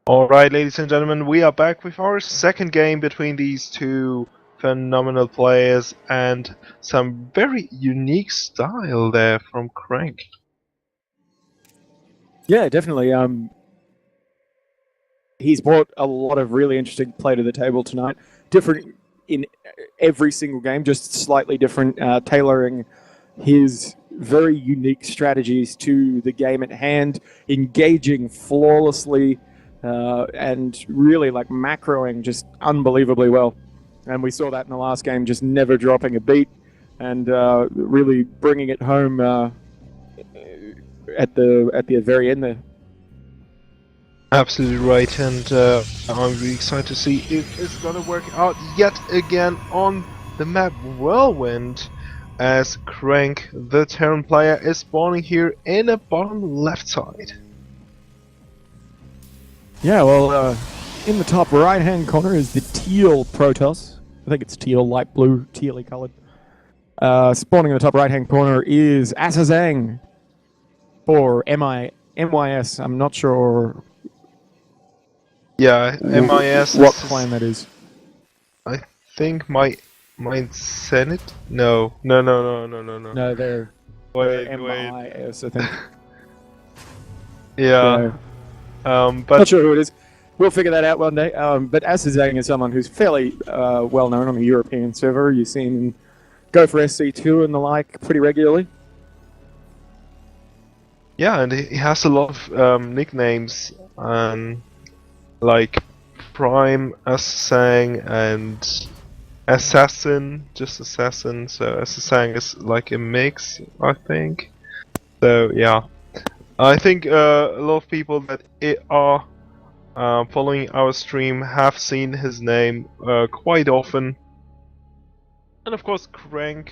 Alright, ladies and gentlemen, we are back with our second game between these two phenomenal players and some very unique style there from Crank. Yeah, definitely. He's brought a lot of really interesting play to the table tonight. Different in every single game, just slightly different, tailoring his very unique strategies to the game at hand, engaging flawlessly, and really like macroing just unbelievably well. And we saw that in the last game, just never dropping a beat and really bringing it home at the very end there. Absolutely right, and I'm really excited to see if it's gonna work out yet again on the map Whirlwind, as Crank, the Terran player, is spawning here in the bottom left side. Yeah, well, in the top right-hand corner is the teal Protoss. I think it's teal, light blue, tealy colored. Spawning in the top right-hand corner is AsaZZang for MYS. I'm not sure. Yeah, MYS. What clan that is? I think mine's Senate. No. No, they're Wait. MYS, I think. Yeah. But not sure who it is. We'll figure that out one day. But AsaZZang is someone who's fairly well known on the European server. You've seen him go for SC2 and the like pretty regularly. yeah, and he has a lot of nicknames, like Prime, AsaZZang, and Assassin, just Assassin. So AsaZZang is like a mix, I think. So yeah, I think a lot of people that are following our stream have seen his name quite often, and of course Crank,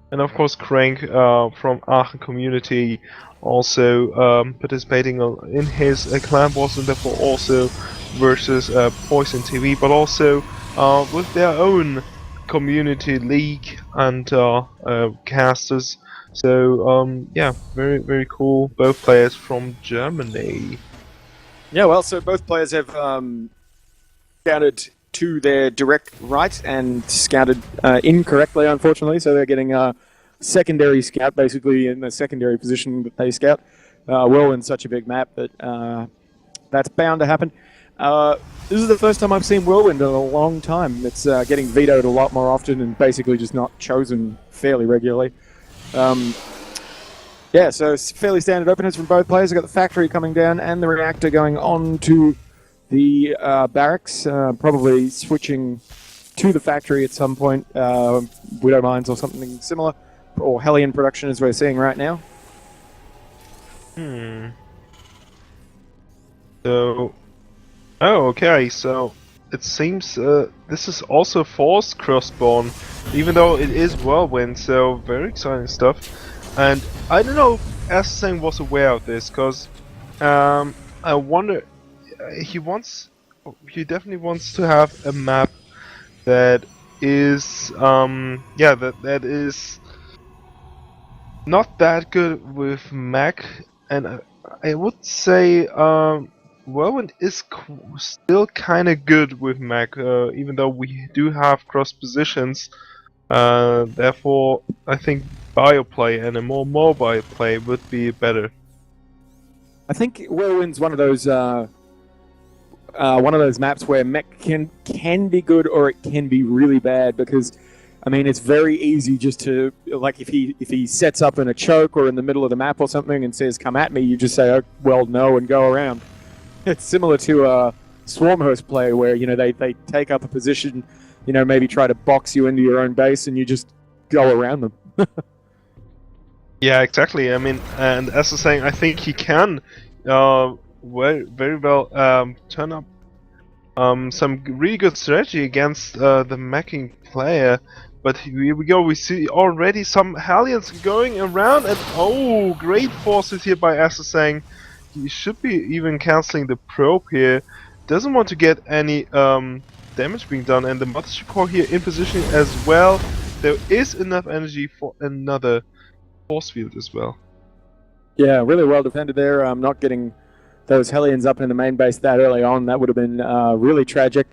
from Aachen community, also participating in his clan wars, and therefore also versus Poison TV, but also with their own community league and casters. So yeah, very cool. Both players from Germany. Yeah, well, so both players have scouted to their direct right and scouted incorrectly, unfortunately. So they're getting a secondary scout, basically in the secondary position that they scout. Whirlwind's such a big map that that's bound to happen. This is the first time I've seen Whirlwind in a long time. It's getting vetoed a lot more often and basically just not chosen fairly regularly. Yeah, so it's fairly standard openers from both players. I've got the factory coming down and the reactor going on to the barracks, probably switching to the factory at some point. Widow mines or something similar, or Hellion production as we're seeing right now. So, oh, okay. So it seems this is also forced cross-spawn, even though it is Whirlwind. So very exciting stuff. And I don't know if AsaZZang was aware of this, because I wonder, he definitely wants to have a map that is that is not that good with Mac, and I would say Whirlwind is still kind of good with Mac, even though we do have cross positions. Therefore, I think bioplay and a more mobile play would be better. I think Whirlwind's one of those maps where mech can be good or it can be really bad, because I mean it's very easy just to, like, if he sets up in a choke or in the middle of the map or something and says come at me, you just say, oh, well, no, and go around. It's similar to swarm host play where, you know, they take up a position, you know, maybe try to box you into your own base and you just go around them. Yeah, exactly. I mean, and as I was saying, I think he can very well turn up some really good strategy against the meching player. But here we go, we see already some Hellions going around, and oh, great forces here by AsaZZang. He should be even cancelling the probe here. Doesn't want to get any damage being done, and the Mothership Core here in position as well. There is enough energy for another force field as well. Yeah, really well defended there. Not getting those Hellions up in the main base that early on. That would have been really tragic.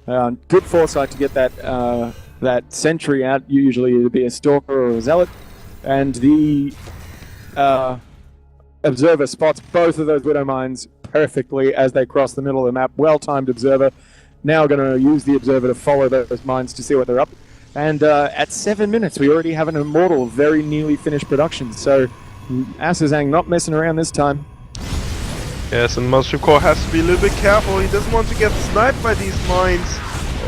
Good foresight to get that sentry out. Usually it'd be a Stalker or a Zealot. And the Observer spots both of those Widow Mines perfectly as they cross the middle of the map. Well-timed Observer. Now going to use the Observer to follow those mines to see what they're up. And at 7 minutes, we already have an Immortal, very nearly finished production. So AsaZZang not messing around this time. Yes, and Mothership Core has to be a little bit careful. He doesn't want to get sniped by these mines.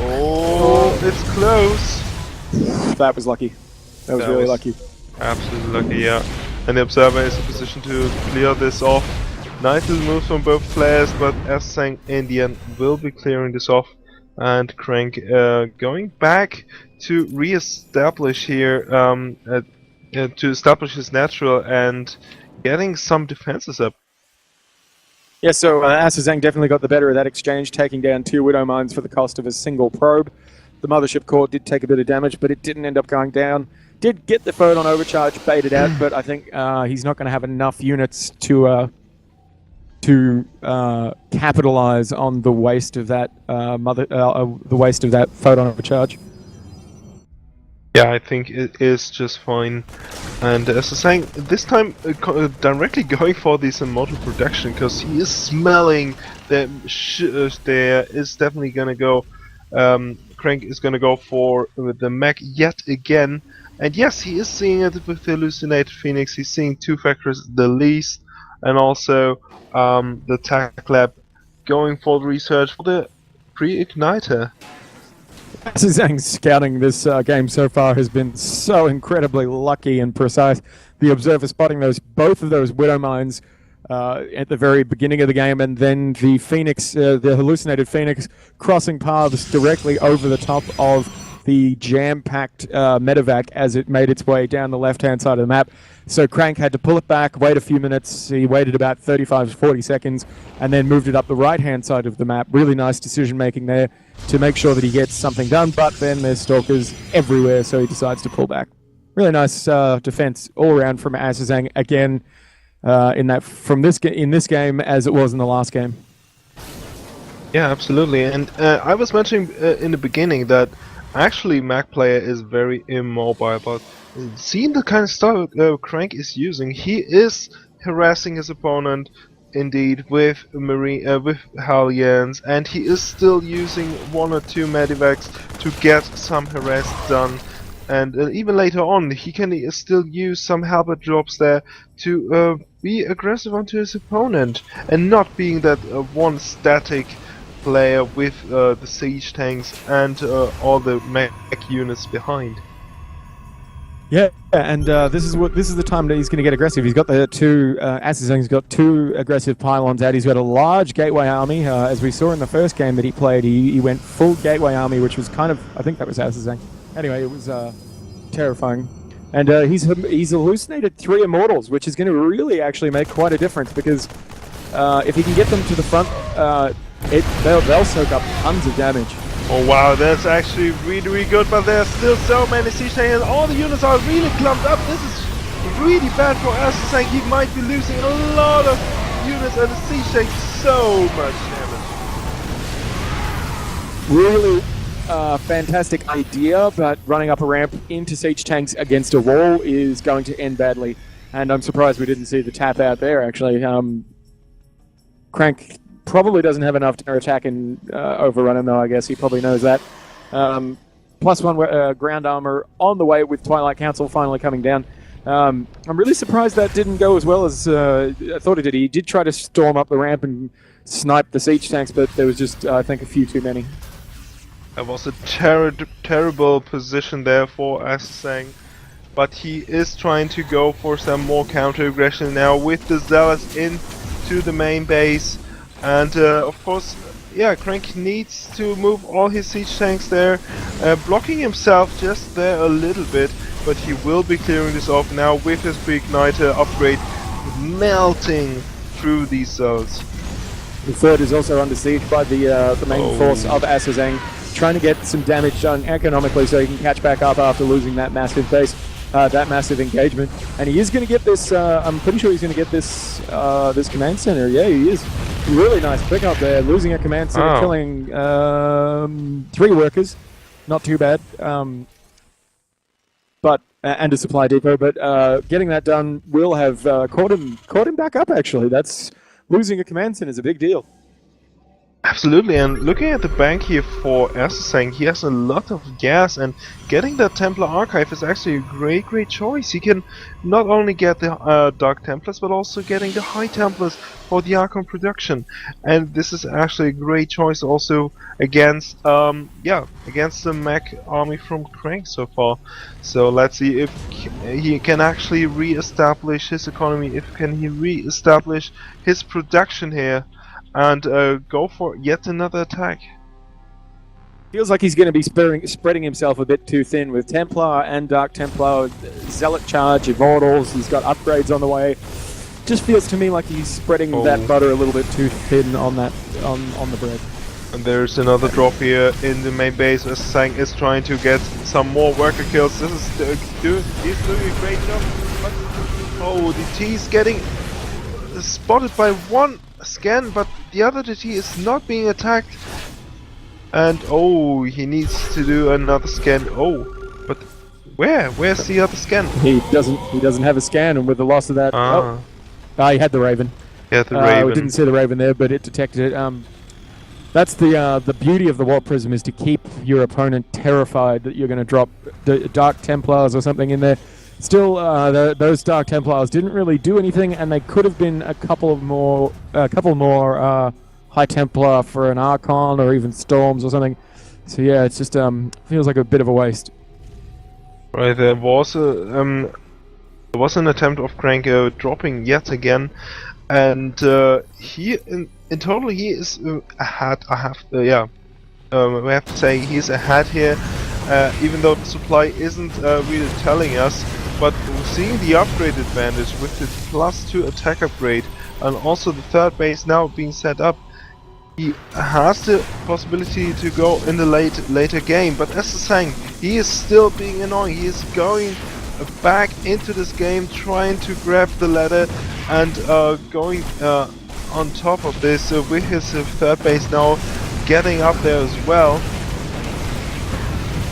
Oh, it's close. That was lucky. That was really lucky. Absolutely lucky, yeah. And the Observer is in position to clear this off. Nice little moves from both players, but AsaZZang in the end will be clearing this off. And Crank going back to re-establish here, to establish his natural and getting some defenses up. Yeah, so AsaZZang definitely got the better of that exchange, taking down 2 Widow Mines for the cost of a single probe. The Mothership Core did take a bit of damage, but it didn't end up going down. Did get the Photon Overcharge baited out, but I think he's not going to have enough units to capitalize on the waste of that Photon Overcharge. Yeah, I think it is just fine. And as I was saying, this time directly going for this immortal production, because he is smelling that there is definitely gonna go. Crank is gonna go for the mech yet again. And yes, he is seeing it with the Hallucinated Phoenix. He's seeing 2 factors the least, and also the Tac Lab going for the research for the pre-igniter. AsaZZang's scouting this game so far has been so incredibly lucky and precise. The Observer spotting both of those Widow Mines at the very beginning of the game, and then the Phoenix, the Hallucinated Phoenix, crossing paths directly over the top of the jam-packed medevac as it made its way down the left-hand side of the map. So Crank had to pull it back, wait a few minutes. He waited about 35 to 40 seconds, and then moved it up the right-hand side of the map. Really nice decision-making there to make sure that he gets something done, but then there's Stalkers everywhere, so he decides to pull back. Really nice defense all around from AsaZZang again in this game as it was in the last game. Yeah, absolutely. And I was mentioning in the beginning that actually Mac player is very immobile, but seeing the kind of stuff Crank is using, he is harassing his opponent indeed with with Hellions, and he is still using 1 or 2 medivacs to get some harass done. And even later on, he can still use some helper drops there to be aggressive onto his opponent, and not being that one static player with the siege tanks and all the mech units behind. Yeah, and this is the time that he's going to get aggressive. He's got the 2 AsaZZang's got 2 aggressive pylons out. He's got a large gateway army, as we saw in the first game that he played. He went full gateway army, which was kind of, I think that was AsaZZang. Anyway, it was terrifying. And he's hallucinated 3 Immortals, which is going to really actually make quite a difference, because if he can get them to the front, they'll soak up tons of damage. Oh wow, that's actually really, really good, but there's still so many siege tanks and all the units are really clumped up. This is really bad for AsaZZang. He might be losing a lot of units and the siege tank so much damage. Really fantastic idea, but running up a ramp into siege tanks against a wall is going to end badly. And I'm surprised we didn't see the tap out there, actually. Crank probably doesn't have enough to attack and overrun him, though. I guess he probably knows that. +1 ground armor on the way with Twilight Council finally coming down. I'm really surprised that didn't go as well as I thought it did. He did try to storm up the ramp and snipe the siege tanks, but there was just, I think, a few too many. That was a terrible position there for AsaZZang. But he is trying to go for some more counter aggression now with the Zealots into the main base. And of course, yeah, Crank needs to move all his siege tanks there, blocking himself just there a little bit, but he will be clearing this off now with his pre-igniter upgrade, melting through these cells. The 3rd is also under siege by the main force of AsaZZang, trying to get some damage done economically so he can catch back up after losing that massive base, that massive engagement. And he is going to get this, I'm pretty sure he's going to get this this command center. Yeah, he is. really nice pickup there, losing a command center, killing 3 workers. Not too bad. But and a supply depot, but getting that done will have caught him back up. Actually, that's losing a command center is a big deal. Absolutely, and looking at the bank here for AsaZZang, he has a lot of gas, and getting that Templar Archive is actually a great choice. He can not only get the Dark Templars, but also getting the High Templars for the Archon production. And this is actually a great choice also against against the mech army from Crank so far. So let's see if he can actually re-establish his economy, if can he re-establish his production here. And go for yet another attack. Feels like he's going to be spreading himself a bit too thin with Templar and Dark Templar, Zealot Charge, Immortals. He's got upgrades on the way. Just feels to me like he's spreading that butter a little bit too thin on that on the bread. And there's another drop here in the main base. AsaZZang is trying to get some more worker kills. This is he's doing a great job. But, the T's getting spotted by one scan, but the other DT is not being attacked, and he needs to do another scan. But where's the other scan? He doesn't have a scan, and with the loss of that, he had the Raven. Yeah, the Raven. We didn't see the Raven there, but it detected it. That's the beauty of the Warp Prism, is to keep your opponent terrified that you're going to drop Dark Templars or something in there. Still, those Dark Templars didn't really do anything, and they could have been a couple more High Templar for an Archon or even Storms or something. So yeah, it's just feels like a bit of a waste. Right, there was an attempt of Crank dropping yet again, and he in total he is ahead. We have to say he's ahead here, even though the supply isn't really telling us. But seeing the upgrade advantage with the +2 attack upgrade and also the third base now being set up, he has the possibility to go in the later game. But as AsaZZang, he is still being annoying. He is going back into this game, trying to grab the ladder and going on top of this with his third base now getting up there as well.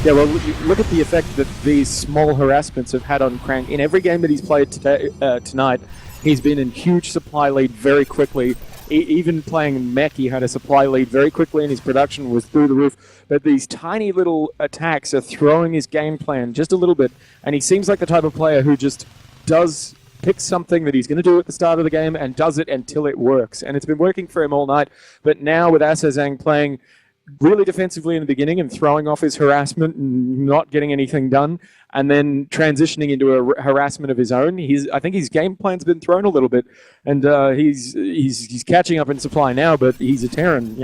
Yeah, well, look at the effect that these small harassments have had on Crank. In every game that he's played tonight, he's been in huge supply lead very quickly. Even playing mech, he had a supply lead very quickly, and his production was through the roof. But these tiny little attacks are throwing his game plan just a little bit, and he seems like the type of player who just does pick something that he's going to do at the start of the game and does it until it works. And it's been working for him all night. But now with AsaZZang playing really defensively in the beginning and throwing off his harassment and not getting anything done, and then transitioning into a harassment of his own, I think his game plan's been thrown a little bit, and he's catching up in supply now. But he's a Terran,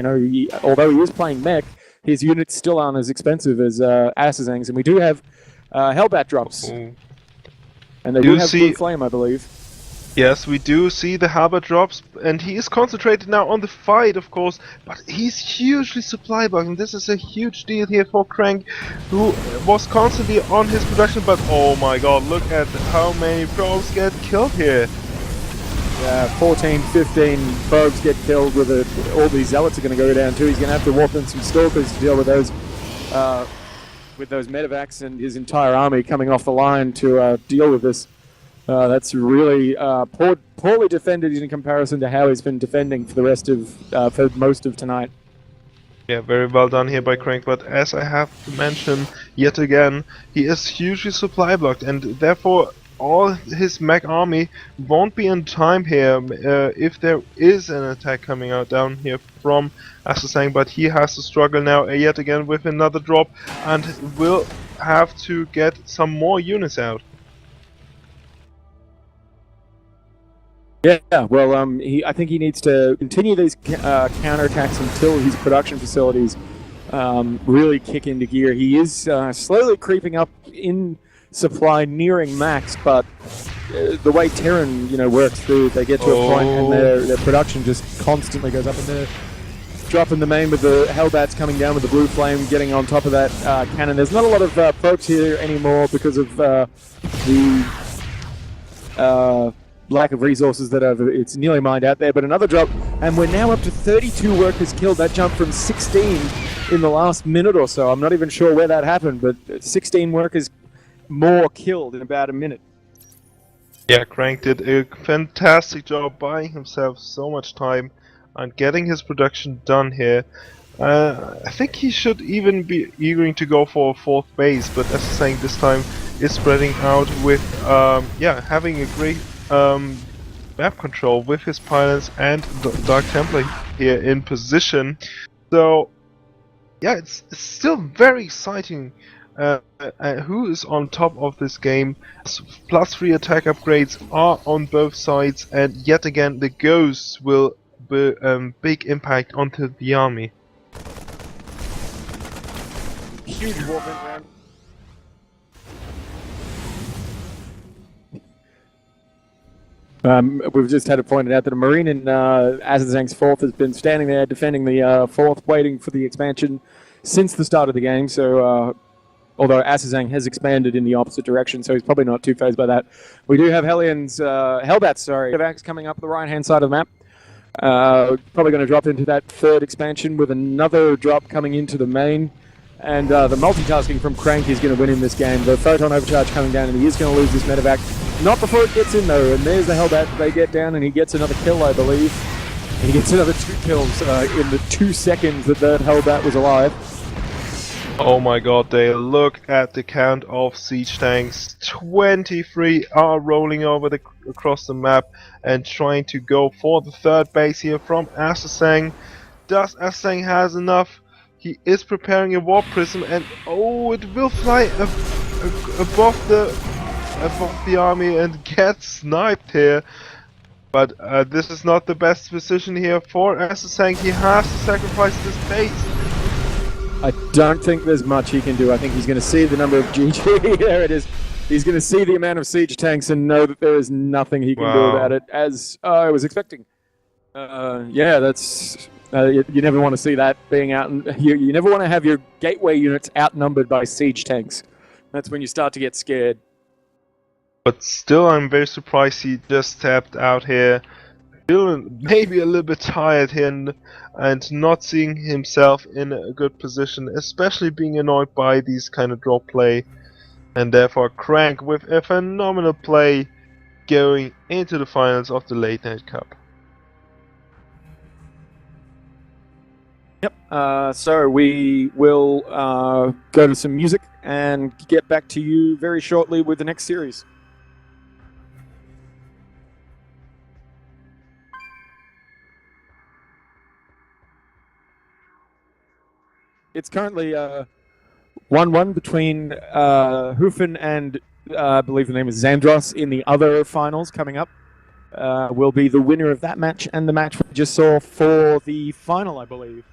although he is playing mech, his units still aren't as expensive as AsaZZang's, and we do have Hellbat drops, and they do have Blue Flame, I believe. Yes, we do see the Harbor drops, and he is concentrated now on the fight, of course, but he's hugely supply bugged, and this is a huge deal here for Crank, who was constantly on his production, but oh my god, look at how many probes get killed here. Yeah, 14, 15 probes get killed with it. All these Zealots are going to go down too. He's going to have to warp in some Stalkers to deal with those medevacs and his entire army coming off the line to deal with this. That's really poorly defended in comparison to how he's been defending for the rest of for most of tonight. Yeah, very well done here by Crank, but as I have to mention yet again, he is hugely supply blocked, and therefore all his mech army won't be in time here if there is an attack coming out down here from AsaZZang, but he has to struggle now yet again with another drop and will have to get some more units out. Yeah, well, I think he needs to continue these counterattacks until his production facilities really kick into gear. He is slowly creeping up in supply, nearing max, but the way Terran, works through, they get to a point and their production just constantly goes up, and they're dropping the main with the Hellbats coming down with the Blue Flame, getting on top of that cannon. There's not a lot of probes here anymore because of lack of resources that it's nearly mined out there. But another drop, and we're now up to 32 workers killed. That jumped from 16 in the last minute or so. I'm not even sure where that happened, but 16 workers more killed in about a minute. Yeah, Crank did a fantastic job buying himself so much time and getting his production done here. I think he should even be eager to go for a 4th base, but as saying this time is spreading out with having a great map control with his pilots and Dark Templar here in position. So yeah, it's still very exciting. Who is on top of this game? +3 attack upgrades are on both sides, and yet again the ghosts will be big impact onto the army. Huge warfare round. We've just had to point it out that a Marine in AsaZZang's 4th has been standing there defending the 4th, waiting for the expansion since the start of the game. So, although AsaZZang has expanded in the opposite direction, so he's probably not too phased by that. We do have Hellbats coming up the right-hand side of the map. Probably going to drop into that 3rd expansion with another drop coming into the main. And the multitasking from Crank is going to win in this game. The Photon Overcharge coming down, and he is going to lose this medevac. Not before it gets in, though. And there's the Hellbat. They get down, and he gets another kill, I believe. And he gets another 2 kills in the 2 seconds that Hellbat was alive. Oh my god, they look at the count of siege tanks. 23 are rolling over across the map and trying to go for the 3rd base here from AsaZZang. Does AsaZZang has enough? He is preparing a warp prism, and oh, it will fly above the army and get sniped here. But this is not the best position here for AsaZZang. He has to sacrifice this base. I don't think there's much he can do. I think he's going to see the number of GG. There it is. He's going to see the amount of siege tanks and know that there is nothing he can do about it, as I was expecting. Yeah, that's... you never want to see that being out. You never want to have your gateway units outnumbered by siege tanks. That's when you start to get scared. But still, I'm very surprised he just tapped out here. Feeling maybe a little bit tired here and not seeing himself in a good position, especially being annoyed by these kind of drop play. And therefore, Crank with a phenomenal play going into the finals of the Late Night Cup. Yep, so we will go to some music and get back to you very shortly with the next series. It's currently 1-1 between Hufen and I believe the name is Xandros in the other finals coming up. Will be the winner of that match and the match we just saw for the final, I believe.